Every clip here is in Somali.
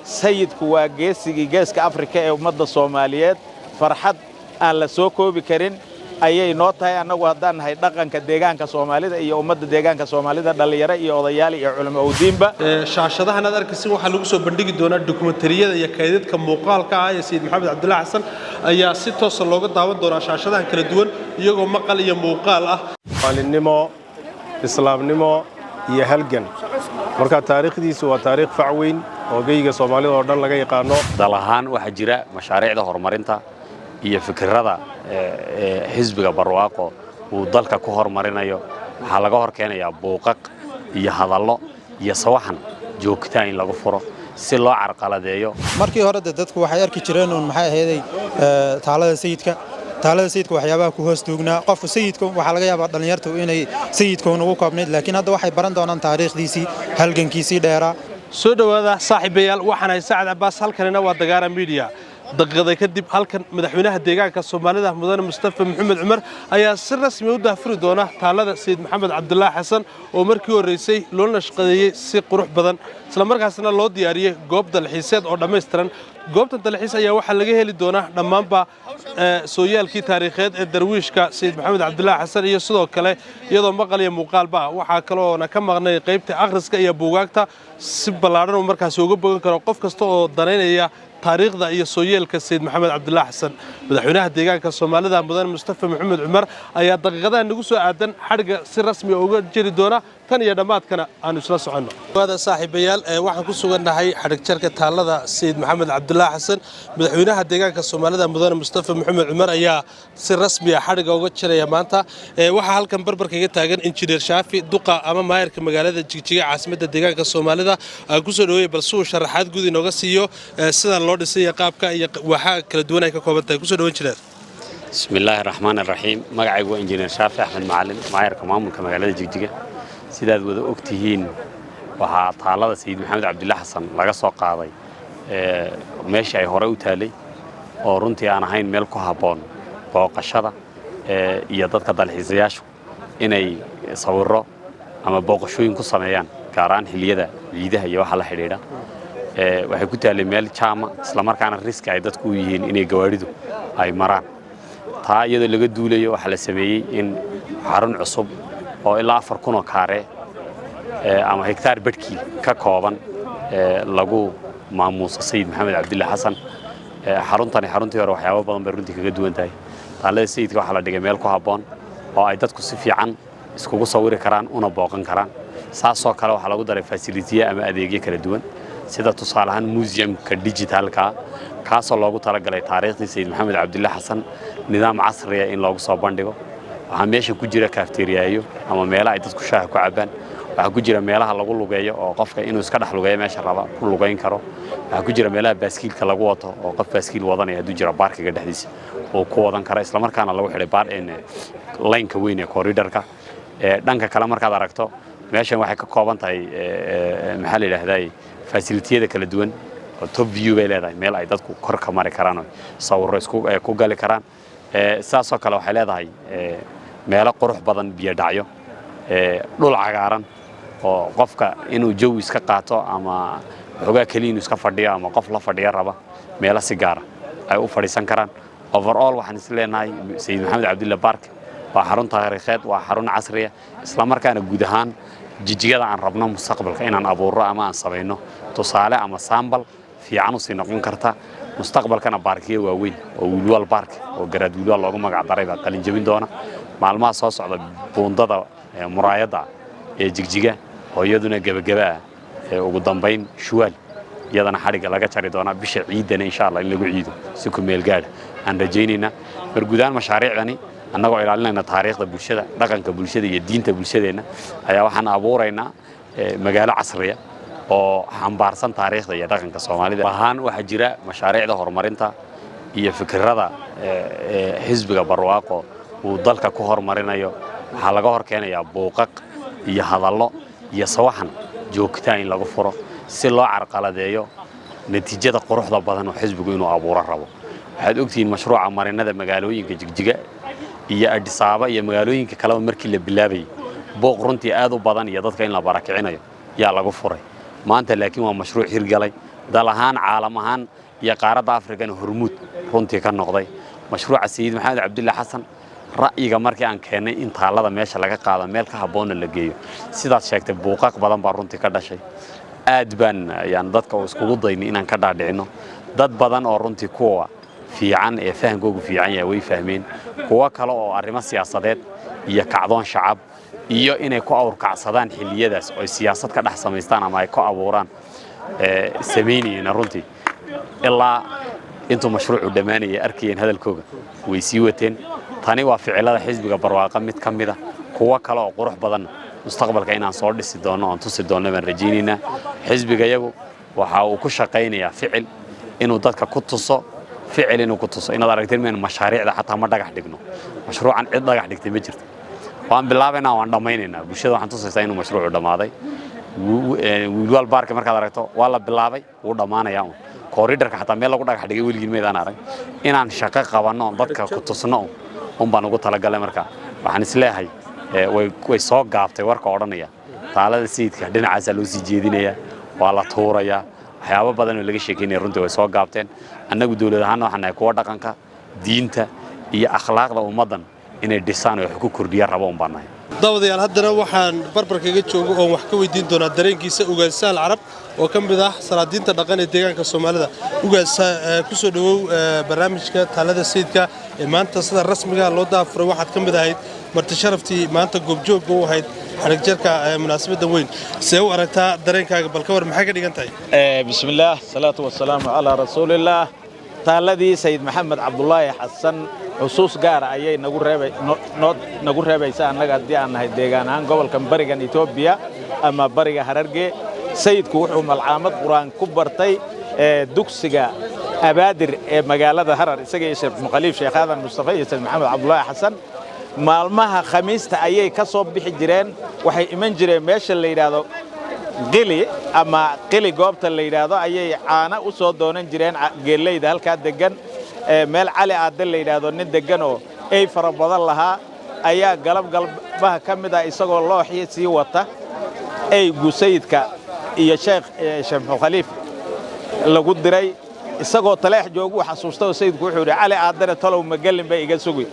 sayidku waa geesigii geeska Afrika ee ummadda Soomaaliyeed farxad aan la soo koobi karin ayay noo tahay annagu haddaan nahay dhaqanka deegaanka Soomaalida iyo ummadda deegaanka Soomaalida dhalinyaro iyo odayaal iyo culimo u diinba shaashadahan aad arkaysid waxa lagu soo bandhigi doonaa dokumentariyada iyo kaydadka muuqaalka ah ee Sayid Maxamed Cabdullaahi Xasan ayaa si toos ah looga daawan doonaa shaashadahan kala duwan iyagoo maqal iyo muuqaal ah maalinimo islaamnimo iyo halgan marka taariikhdiisu waa taariikh fac weyn oo geyga Soomaalida oo dhan laga yaqaano dal ahaan waxa jira mashaariicda horumarinta iyo fikrada xisbiga barwaaqo uu dalka ku horumarinayo waxa laga hor keenayaa buuqaq iyo hadallo iyo sawaxan joogtaan in lagu furo si loo carqaladeeyo markii hore dadku waxay arki jireen maxay ahayd taalada sayidka waxyaabaha ku hoos duugnaa qofka sayidka waxa laga yaabaa dhalinyartu inay sayidka ugu koobnayd laakiin hadda waxay baran doonaan taariikhdiisii halgankiisii dheeraa soo dhawaada saaxiibayaal waxaan hay Saacad Abbas halkanina waa Dagaara Media daqiiqada kadib halkan madaxweynaha deegaanka Soomaalida mudane Mustafa Maxamed Cumar ayaa si rasmi u daafuri doona taalada Sayid Maxamed Cabdullaahi Xasan oo markii horeysay loo nashqadeeyay si qurux badan isla markaasna loo diyaariyay goob dalxiiseed oo dhameystiran goobtan dalxiis ayaa waxa laga heli doonaa dhammaanba sooyaalkii taariikheed ee darwiishka Sayid Maxamed Cabdullaahi Xasan iyo sidoo kale iyadoo maqal iyo muuqaalba waxa kale oo ka maqnay qaybta akhriska iyo buugaagta si ballaaran oo markaas uga bogan karo qof kasta oo daneynaya taariikhda iyo sooyaalka Sayid Maxamed Cabdullaahi Xasan madaxweynaha deegaanka Soomaalida mudane Mustafa Maxamed Cumar ayaa daqiiqadahan nagu soo aadan xadhiga si rasmi ah uga jiri doona tan iyo dhamaadkana aan isla socono wada saaxiibayaal waxaan ku suganahay xadhig jarka taalada Sayid Maxamed Cabdullaahi Xasan madaxweynaha deegaanka Soomaalida mudane Mustafa Maxamed Cumar ayaa si rasmi ah xadhiga uga jiraya maanta waxa halkan barbarkaga taagan injineer Shaafi duqa ama maayarka magaalada Jigjiga caasimadda deegaanka Soomaalida ku soo dhaweeyay balsuu sharaxaad guud inooga siiyo sida loo dhisay qaabka iyo waxa kala duwan ay ka kooban tahay ku soo dhaweyn jireed bismillaahir rahmaanir rahiim magacaygu waa injineer Shaafi Axmed Macallin maayarka maamulka magaalada Jigjiga sidaad wada ogtihiin waxa taalada Sayid Maxamed Cabdullaahi Xasan laga soo qaaday meesha ay hore u taalay oo runtii aan ahayn meel ku haboon booqashada iyo dadka dalxiisayaashu inay sawirro ama booqashooyin ku sameeyaan gaar ahaan xilliyada ciidaha iyo waxa la xidhiidha waxay ku taalay meel jaama isla markaana risk ay dadku u yihiin inay gawaaridu ay maraan taa iyadoo laga duulayo waxa la sameeyay in xarun cusub oo ilaa 4,000 kaare ama hektaar badhkii ka kooban lagu maamuuso Sayid Maxamed Cabdullaahi Xasan xaruntii hore waxyaabo badan bay runtii kaga duwan tahay taalada sayidka waxa la dhigay meel ku haboon oo ay dadku si fiican iskugu sawiri karaan una booqan karaan saasoo kale waxa lagu daray facility ama adeegyo kala duwan sida tusaale ahaan museumka digitalka kaasoo loogu talagalay taariikhdii Sayid Maxamed Cabdullaahi Xasan nidaam casri ah in loogu soo bandhigo waxa meesha ku jira cafeteriaayo ama meelaha ay dadku shaaha ku cabaan waxa ku jira meelaha lagu lugeeyo oo qofka inuu iska dhex lugeeyo meesha raba ku lugeyn karo waxa ku jira meelaha baaskiilka lagu wato oo qof baaskiil wadanaya haduu jira baarkiga dhexdiisa oo ku wadan kara isla markaana lagu xidhay baar line-ka weyn ee corridor-ka dhanka kale markaad aragto meeshan waxay ka kooban tahay maxaa la yiraahdaa facility-yada kala duwan oo top view bay leedahay meel ay dadku kor ka mari karaan oo sawirro isku ku gali karaan saasoo kale waxay leedahay meelo qurux badan biyo dhacyo dhul cagaaran oo qofka inuu jawi iska qaato ama xogaa kaliin iska fadhiyo ama qof la fadhiyo raba meelo si gaar ah ay u fadhiisan karaan overall waxaan is leenahay Sayid Maxamed Cabdullaahi Park waa xarun taariikheed waa xarun casri ah isla markaana guud ahaan jijigada aan rabno mustaqbalka inaan abuuro ama aan sameeyno tusaale ama sample fiican u sii noqon karta mustaqbalkana baarkiyo waaweyn oo Wilwal Park oo garaad Wilwal loogu magac daray baa qalin jabin doona maalmaha soo socda buundada muraayada ee Jigjiga oo iyaduna gabagaba ugu dambeyn shuwal iyadana xariga laga jari doona bisha ciidana insha Allah in lagu ciido si ku meel gaar aan rajaynayna margudaan mashaariicdani annagoo ilaalinayna taariikhda bulshada dhaqanka bulshada iyo diinta bulshadeena ayaa waxaan abuuraynaa magaalo casri ah oo xambaarsan taariikhda iyo dhaqanka Soomaalida ahaan waxa jira mashaariicda horumarinta iyo fikrada xisbiga barwaaqo uu dalka ku horumarinayo waxa laga hor keenayaa buuqaq iyo hadallo iyo sawaxan joogtaan in lagu furo si loo carqaladeeyo natiijada quruxda badan oo xisbigu inuu abuuro rabo waxaad ogtihiin mashruuca marinada magaalooyinka Jigjiga iyo Addis Ababa iyo magaalooyinka kale markii la bilaabay booq runtii aad u badan iyo dadka in la barakicinayo yaa lagu furay maanta laakiin waa mashruuc hirgalay dal ahaan caalam ahaan iyo qaaradda Afrikana hormuud runtii ka noqday mashruuca Sayid Maxamed Cabdulla Xasan ra'yiga markii aan keenay in taalada meesha laga qaado meel ka habboon la geeyo sidaas sheegtay buuqaq badan baa runtii ka dhashay aad baan ayaan dadka iskugu daynay inaan ka dhaadhicino dad badan oo runtii kuwa fiican ee fahamkoodu fiican yahay way fahmeen kuwa kale oo arrimo siyaasadeed iyo kacdoon shacab iyo inay ku awrkacsadaan xilliyadaas oo siyaasad ka dhex samaystaan ama ay ku abuuraan sameynayeen runtii ilaa intuu mashruucu dhamaanayay arkayeen hadalkooga way sii wateen tani waa ficilada xisbiga barwaaqa mid ka mid ah kuwa kale oo qurux badan mustaqbalka inaan soo dhisi doono oo tusi doono baan rajaynaynaa xisbiga iyagu waxa uu ku shaqaynayaa ficil inuu dadka ku tuso ficil inuu ku tuso inaad aragteen meen mashaariicda xataa ma dhagax dhigno mashruucan cid dhagax dhigtay ma jirto waan bilaabaynaa waan dhammaynaynaa bulshada waxaan tusaysaa inuu mashruucu dhammaaday wiilwal baarka markaad aragto waa la bilaabay wuu dhammaanayaa kooridarka xataa meel lagu dhagax dhigay weligiin meedaan arag inaan shaqo qabanno dadka ku tusno baan ugu talagalay marka waxaan isleeyahay way soo gaabtay warka odhanaya taalada sayidka dhinacaasa loo sii jeedinaya waa la tuuraya waxyaabo badan oo laga sheekeynaya runtii way soo gaabteen annagu dawlad ahaan waxaan nahay kuwa dhaqanka diinta iyo akhlaaqda ummadan inay dhisaan oo wax ku kordhiyaan rabo baan nahay daawadayaal haddana waxaan barbar kaga joogo oo wax ka weydiin doonaa dareenkiisa ugaasal carab oo ka mid ah salaadiinta dhaqan ee deegaanka Soomaalida ugaasa ku soo dhawow barnaamijka taalada sayidka ee maanta sida rasmiga loo daafuray waxaad ka mid ahayd marti sharaftii maanta goobjoog u ahayd xarig jarka munaasabada weyn see u aragtaa dareenkaaga bal ka war maxay ka dhigan tahay bismillaah salaatu wassalaam ala rasuulillah taaladii Sayid Maxamed Cabdullaahi Xasan xusuus gaar ah ayay nagu reebaysaa annaga haddii aan nahay deegaan ahaan gobolkan barigan Itoobiya ama bariga Hararge sayidku wuxuu malcaamad quraan ku bartay dugsiga abaadir ee magaalada Harar isaga iyo Sheekh Muqallif Sheekh Aadan Mustafa iyo Sayid Maxamed Cabdullaahi Xasan maalmaha khamiista ayay ka soo bixi jireen waxay iman jireen meesha la yiraahdo qili ama qili goobta la yiraahdo ayay caana u soo doonan jireen geeleyda halka degan meel cali aad la yiraahdo nin degan oo ay fara badan lahaa ayaa galbaha ka mid ah isagoo looxii sii wata ay sayidka iyo Sheekh Muqallif lagu diray isagoo taleex joogu xasuustay sayidku wuxuu yiri cali aadana talow magalin bay iga sugi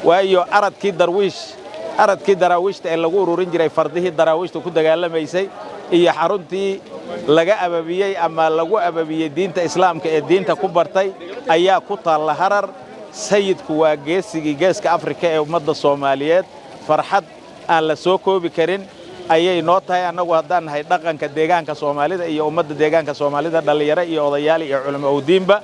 waayo aradkii daraawiishta ee lagu ururin jiray fardihii daraawiishta ku dagaalamaysay iyo xaruntii laga ababiyay ama lagu ababiyay diinta islaamka ee diinta ku bartay ayaa ku taal Harar sayidku waa geesigii geeska Afrika ee ummadda Soomaaliyeed farxad aan la soo koobi karin ayay noo tahay annagu haddaan nahay dhaqanka deegaanka Soomaalida iyo ummadda deegaanka Soomaalida dhalinyaro iyo odayaal iyo culimo oo diinba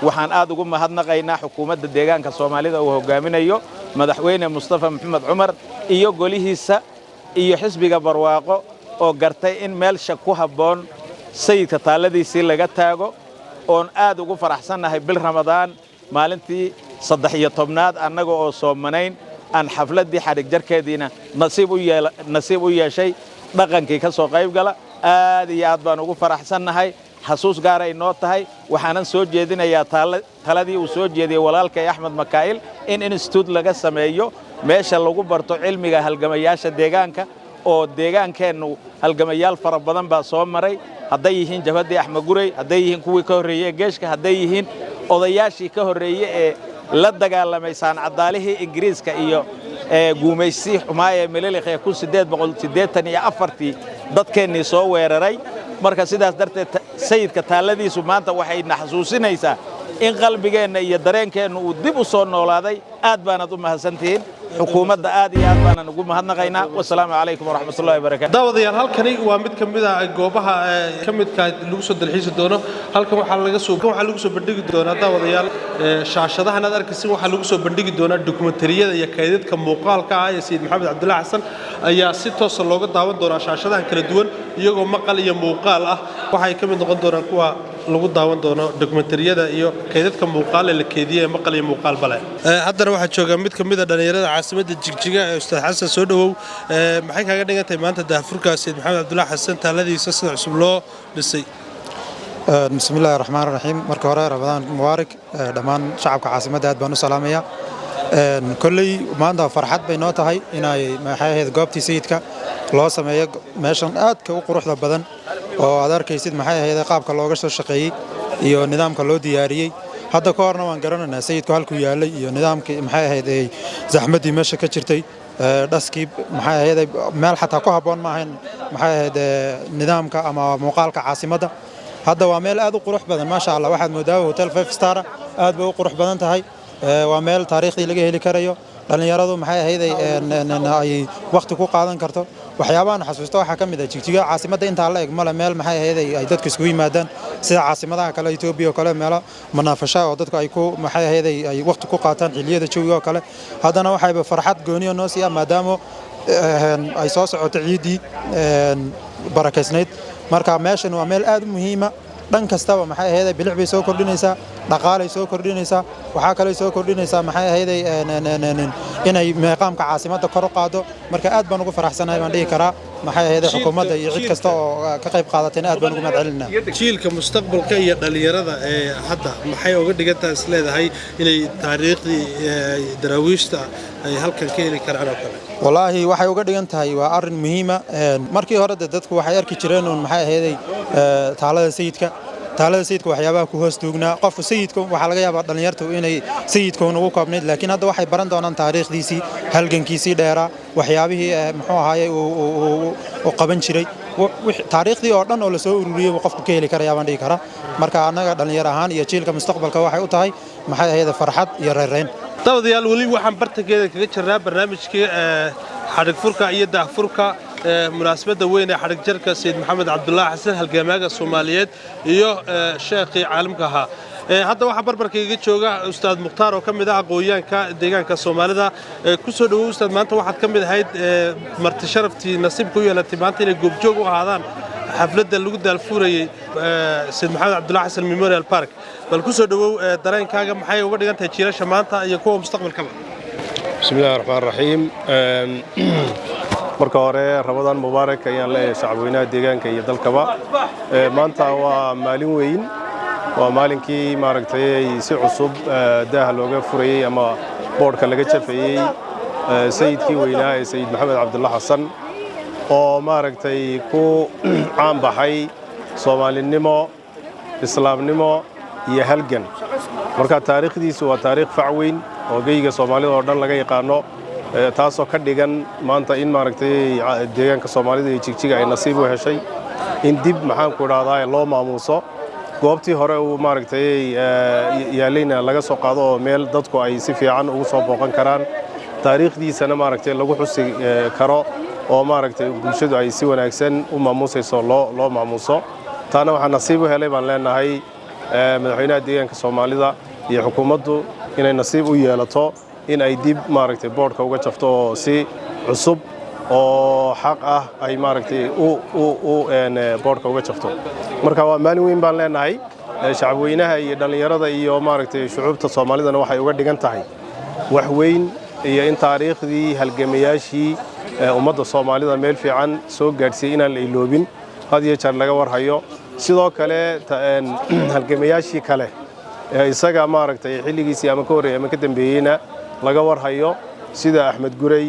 waxaan aad ugu mahadnaqaynaa xukuumadda deegaanka Soomaalida oo hogaaminayo madaxweyne Mustafa Maxamed Cumar iyo golihiisa iyo xisbiga barwaaqo oo gartay in meel shaq ku habboon sayidka taaladiisii laga taago oon aad ugu faraxsanahay bil Ramadaan maalintii 13aad annaga oo soomanayn aan xafladii xarig jarkeediina nasiib u yeeshay dhaqankii ka soo qayb gala aad iyo aad baan ugu faraxsanahay xasuus gaar ay noo tahay waxaanan soo jeedinayaa taladii uu soo jeediyay walaalkay Axmed Makail in institute laga sameeyo meesha lagu barto cilmiga halgamayaasha deegaanka oo deegaankeenu halgamayaal fara badan baa soo maray hadday yihiin jabhadii Axmed Gurey hadday yihiin kuwii ka horeeyay geeshka hadday yihiin odayaashii ka horeeyay ee la dagaalamay saanacadaalihii Ingiriiska iyo guumaysi xumaaya Mililixee 1884 dadkeenii soo weeraray marka sidaas darteed sayidka taaladiisu maanta waxay naxasuusinaysaa in qalbigeenna iyo dareenkeenna uu dib u soo noolaaday aad baanad u mahadsantihiin xukuumadda aad iyo aad baanan ugu mahadnaqaynaa wassalaamu calaykum waraxmatullaahi wabarakaatu daawadayaal halkani waa mid ka mid ah goobaha ka midka lagu soo dalxiisi doono halkan waxaa lagu soo bandhigi doonaa daawadayaal shaashadahan aad arkaysan waxaa lagu soo bandhigi doonaa dokumentariyada iyo kaydadka muuqaalka ah ee Sayid Maxamed Cabdullaahi Xasan ayaa si toos ah looga daawan doonaa shaashadahan kala duwan iyagoo maqal iyo muuqaal ah waxay ka mid noqon doonaan kuwa lagu daawan doono dokumentariyada iyo kaydadka muuqaal ee la keediyay maqal iyo muuqaal bale haddana waxaa jooga mid ka mid ah dhalinyarada caasimada Jigjiga ee Ustaad Xasan soo dhawow maxay kaaga dhigan tahay maanta daafurka Sayid Maxamed Cabdullaahi Xasan taaladiisa sida cusub loo dhisay bismillaahir rahmaanir rahiim marka hore Ramadaan mubaarak dhammaan shacabka caasimada aad baan u salaamayaa kolley maanta farxad bay noo tahay inay maxay ahayd goobtii sayidka loo sameeyo meeshan aad ka u quruxda badan oo aad arkaysid maxay ahayd qaabka looga soo shaqeeyay iyo nidaamka loo diyaariyay hadda ka horna waan garanaynaa sayidku halkuu yaalay iyo nidaamkii maxay ahayd zaxmadii meesha ka jirtay dhaskii maxay ahayd meel xataa ku habboon ma ahayn maxay ahayd nidaamka ama muuqaalka caasimadda hadda waa meel aad u qurux badan maasha Allah waxaad moodaa hotel 5 star aad bay u qurux badan tahay waa meel taariikhdii laga heli karayo dhalinyaradu maxay ahayd ay waqti ku qaadan karto waxyaabahan xasuusto waxa kamid ah Jigjiga caasimadda inta la eeg mala meel maxay ahayd ay dadku isku yimaadaan sida caasimadaha kale Itoobiya oo kale meelo manaafasha oo dadku ay ku maxay ahayd ay waqti ku qaataan xilliyada jawiga oo kale haddana waxayba farxad gooniyo noo siya maadaama ay soo socoto ciidii barakeysnayd marka meeshan waa meel aad u muhiim ah dhan kastaba maxay ahayd bilic bay soo kordhinaysaa dhaqaalay soo kordhinaysaa waxa kale soo kordhinaysaa maxay ahayd inay meeqaamka caasimadda kor u qaado marka aad baan ugu faraxsanahay baan dhihi karaa maxay ahayd xukuumadda iyo cid kasta oo ka qayb qaadatayna aad baan ugu mahadcelinaa jiilka mustaqbalka iyo dhalinyarada hadda maxay uga dhigantaa is leedahay inay taariikhdii daraawiishta ay halkan ka heli karaan oo kale والله waxay uga dhigan tahay waa arin muhiim ah markii hore dadku waxay arki jireen oo maxay ahayd taalada sayidka waxyaabaha ku hoos duugnaa qofka sayidka waxa laga yaabaa dhalinyartu inay sayidkoona ugu koobnayd laakiin hadda waxay baran doonaan taariikhdiisii halgankiisii dheera waxyaabihii muxuu ahaayay oo qaban jiray taariikhdii oo dhan oo la soo ururiyay qofku ka heli karayaa baan dhihi karaa marka anaga dhalinyar ahaan iyo jiilka mustaqbalka waxay u tahay maxay ahayd farxad iyo reereyn dabadayaal wali waxaan bartankeeda kaga jirnaa barnaamijkii xadhig furka iyo daahfurka munaasabadda weyn ee xadhig jarka Sayid Maxamed Cabdullaahi Xasan halgamaaga Soomaaliyeed iyo sheekhi caalamka ahaa hadda waxa barbarkayga jooga ustaad Mukhtaar oo kamid ah aqoonyahanka deegaanka Soomaalida ku soo dhawow ustaad maanta waxaad kamid ahayd marti sharaftii nasiibku u yeelatay maanta inay goobjoog u ahaadaan xafladda lagu daalfurayay Sayid Maxamed Cabdullaahi Xasan Memorial Park bal ku soo dhawow dareenkaaga maxay uga dhigan tahay jiilasha maanta iyo kuwa mustaqbalka bismillaahir rahmaanir rahiim marka hore Ramadan mubaarak ayaan leeyahay shacabweynaha deegaanka iyo dalkaba maanta waa maalin weyn waa maalinkii maaragtay si cusub daaha looga furayay ama boodhka laga jafayay sayidkii weynaa ee Sayid Maxamed Cabdullaahi Xasan oo maaragtay ku caan baxay Soomaalinimo islaamnimo iyo halgan marka taariikhdiisu waa taariikh fac weyn oo geyga Soomaalida oo dhan laga yaqaano taasoo ka dhigan maanta in maaragtay deegaanka Soomaalida iyo Jigjiga ay nasiib u heshay in dib maxaan ku raadaayo loo maamuuso goobtii hore uu maaragtay yaalayna laga soo qaado oo meel dadku ay si fiican ugu soo booqan karaan taariikhdiisana maaragtay lagu xusi karo oo maaragtay bulshadu ay si wanaagsan u maamuusayso loo maamuuso taana waxa nasiib u helay baan leenahay madaxweynaha deegaanka Soomaalida iyo xukuumaddu inay nasiib u yeelato in ay dib maaragtay boodhka uga jafto oo si cusub oo xaq ah ay maaragtay boodhka uga jafto marka waa maalin weyn baan leenahay shacabweynaha iyo dhalinyarada iyo maaragtay shucuubta Soomaalidana waxay uga dhigan tahay wax weyn iyo in taariikhdii halgamayaashii ummadda Soomaalida meel fiican soo gaarsiiyay inaan la iloobin had iyo jeer laga warhayo sidoo kale halgamayaashii kale isaga maaragtay xilligiisii ama ka horeeyay ama ka dambeeyayna laga warhayo sida Axmed Gurey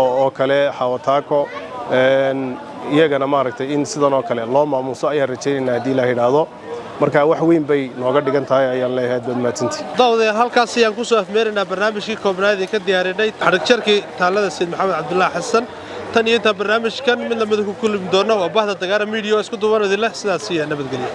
oo kale Xawataako iyagana maaragtay in sidan oo kale loo maamuuso ayaan rajaynaynaa haddii la yidhaahdo marka wax weyn bay nooga dhigan tahay ayaan leeyahay badmaatintii dawdeer halkaas ayaan ku soo afmeerinaa barnaamijkii koobnaad ee ka diyaarinay xadhig jarkii taalada Sayid Maxamed Cabdullaahi Xasan tan iyo inta barnaamijkan mid la mid ku kulmi doono waa bahda Dagaara Media isku duwanadii leh sidaas iyo nabadgelyo